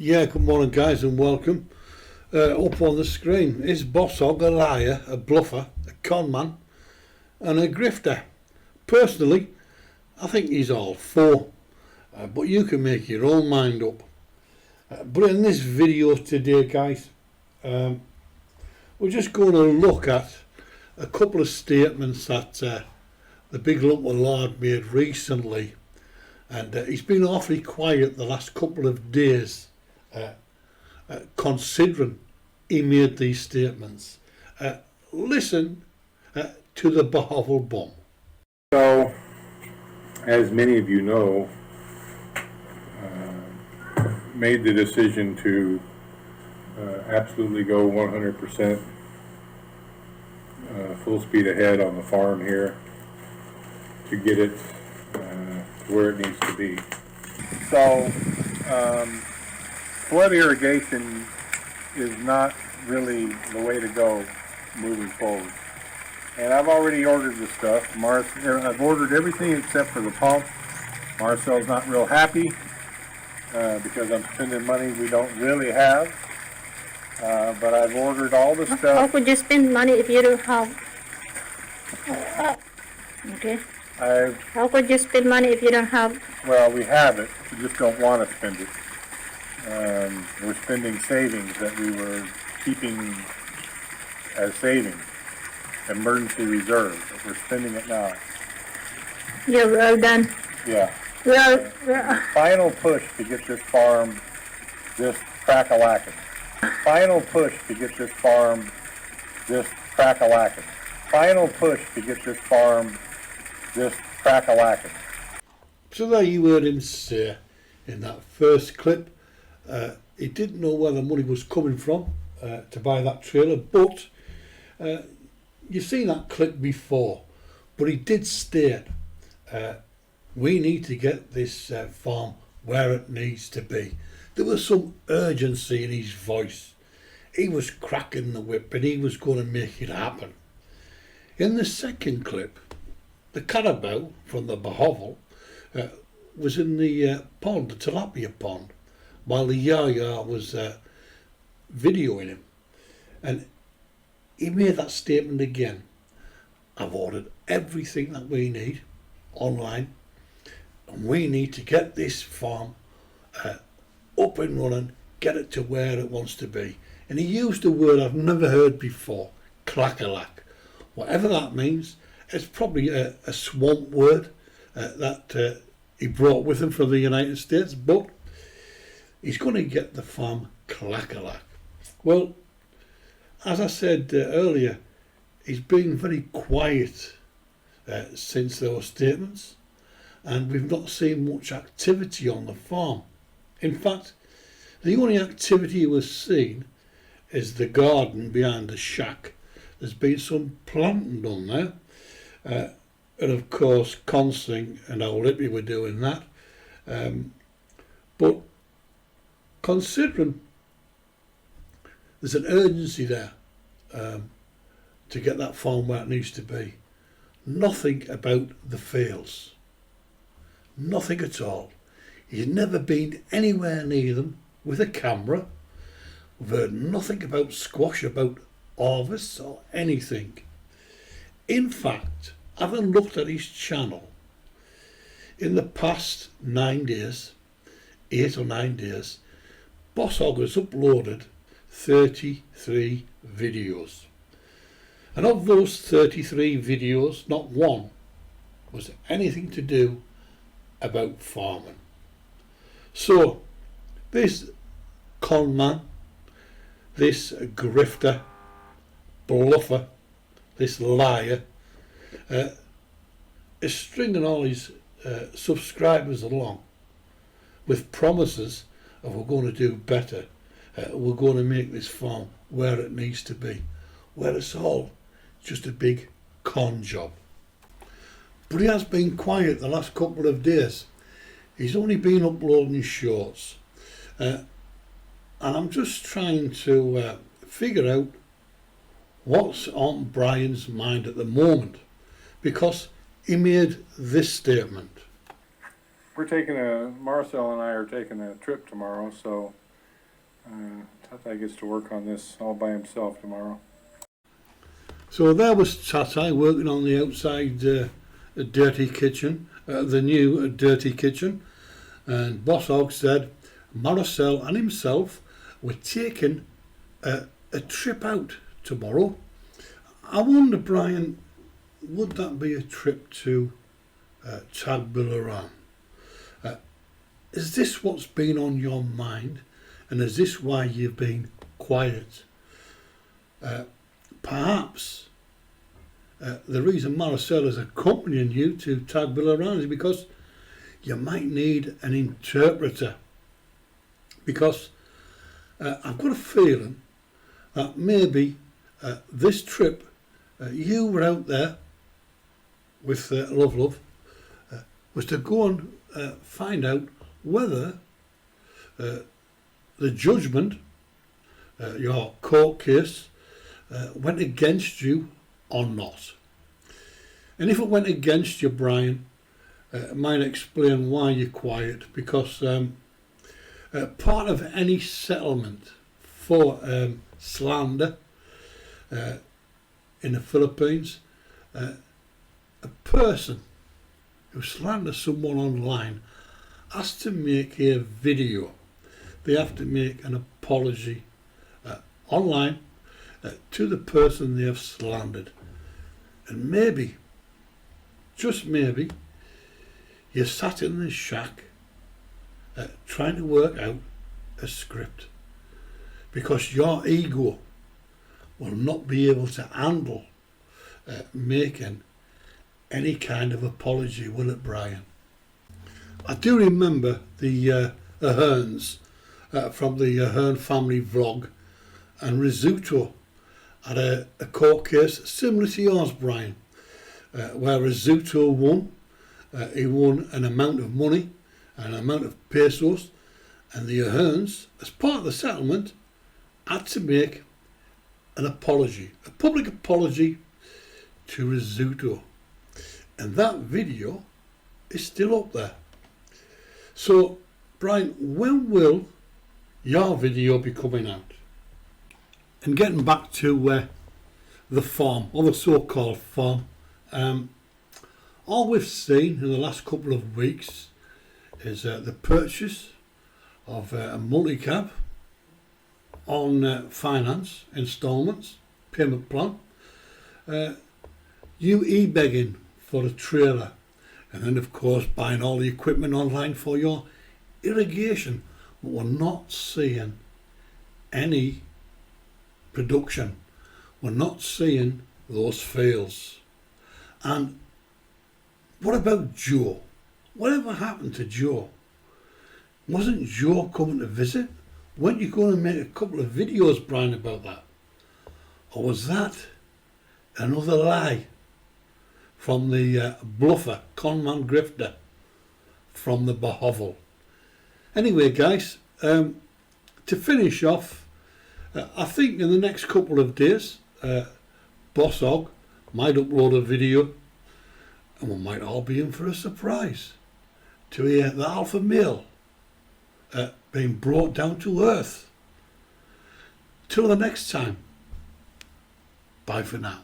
Yeah, good morning guys and welcome. Up on the screen is Bosshog, a liar, a bluffer, a conman and a grifter. Personally, I think he's all four, but you can make your own mind up. But in this video today guys, we're just going to look at a couple of statements that the big lump of lard made recently, and he's been awfully quiet the last couple of days. Considering he made these statements. Listen to the Bosshog bomb. So, as many of you know, made the decision to absolutely go 100% full speed ahead on the farm here to get it to where it needs to be. So, flood irrigation is not really the way to go moving forward. And I've already ordered the stuff. I've ordered everything except for the pump. Marcel's not real happy because I'm spending money we don't really have. But I've ordered all the stuff. How could you spend money if you don't have? Okay. How could you spend money if you don't have? Well, we have it. We just don't want to spend it. We're spending savings that we were keeping as savings, emergency reserve, but we're spending it now. You're well done. Yeah. Well, Final push to get this farm just crack-a-lacking. Final push to get this farm just crack-a-lacking. Final push to get this farm just crack-a-lacking. So there you heard him say in that first clip, he didn't know where the money was coming from to buy that trailer, but you've seen that clip before. But he did state, we need to get this farm where it needs to be. There was some urgency in his voice. He was cracking the whip and he was going to make it happen. In the second clip, the carabao from the Bosshog was in the pond, the tilapia pond, while the yaya was videoing him. And he made that statement again. I've ordered everything that we need online, and we need to get this farm up and running, get it to where it wants to be. And he used a word I've never heard before, clack-a-lack. Whatever that means, it's probably a swamp word that he brought with him from the United States, but he's going to get the farm clack-a-lack. Well, as I said earlier, he's been very quiet since those statements, and we've not seen much activity on the farm. In fact, the only activity we've seen is the garden behind the shack. There's been some planting done there, and of course Conman and old Lippy were doing that. But considering there's an urgency there to get that farm where it needs to be, nothing about the fields, nothing at all. He's never been anywhere near them with a camera. We've heard nothing about squash, about harvests or anything. In fact, having looked at his channel, in the past 9 days, 8 or 9 days, Bosshog has uploaded 33 videos. And of those 33 videos, not one was anything to do about farming. So, this conman, this grifter, bluffer, this liar, is stringing all his subscribers along with promises of we're going to do better, we're going to make this farm where it needs to be, where it's all just a big con job. But he has been quiet the last couple of days. He's only been uploading shorts, and I'm just trying to figure out what's on Brian's mind at the moment, because he made this statement. Marcel and I are taking a trip tomorrow, so Tata gets to work on this all by himself tomorrow. So there was Tata working on the outside dirty kitchen, the new dirty kitchen, and Bosshog said Marcel and himself were taking a trip out tomorrow. I wonder, Brian, would that be a trip to Tagbilaran? Is this what's been on your mind, and is this why you've been quiet? Perhaps the reason Marcel is accompanying you to Tagbilaran is because you might need an interpreter. Because I've got a feeling that maybe this trip you were out there with Love, was to go and find out whether the judgment, your court case, went against you or not. And if it went against you, Brian, it might explain why you're quiet, because part of any settlement for slander in the Philippines, a person who slanders someone online has to make a video. They have to make an apology online to the person they have slandered. And maybe, just maybe, you're sat in this shack trying to work out a script, because your ego will not be able to handle making any kind of apology, will it, Brian? I do remember the Aherns from the Ahern family vlog, and Risotto had a court case similar to yours, Brian, where Risotto won. He won an amount of money, an amount of pesos, and the Aherns, as part of the settlement, had to make an apology, a public apology to Risotto. And that video is still up there. So, Brian, when will your video be coming out? And getting back to the farm, or the so-called farm, all we've seen in the last couple of weeks is the purchase of a multi-cab on finance, instalments, payment plan, you e-begging for a trailer, and then of course buying all the equipment online for your irrigation. But we're not seeing any production. We're not seeing those fails. And what about Joe? Whatever happened to Joe? Wasn't Joe coming to visit? Weren't you going to make a couple of videos, Brian, about that? Or was that another lie from the bluffer, Conman Grifter, from the Bahovel? Anyway, guys, to finish off, I think in the next couple of days, Bosshog might upload a video, and we might all be in for a surprise to hear the alpha male being brought down to earth. Till the next time, bye for now.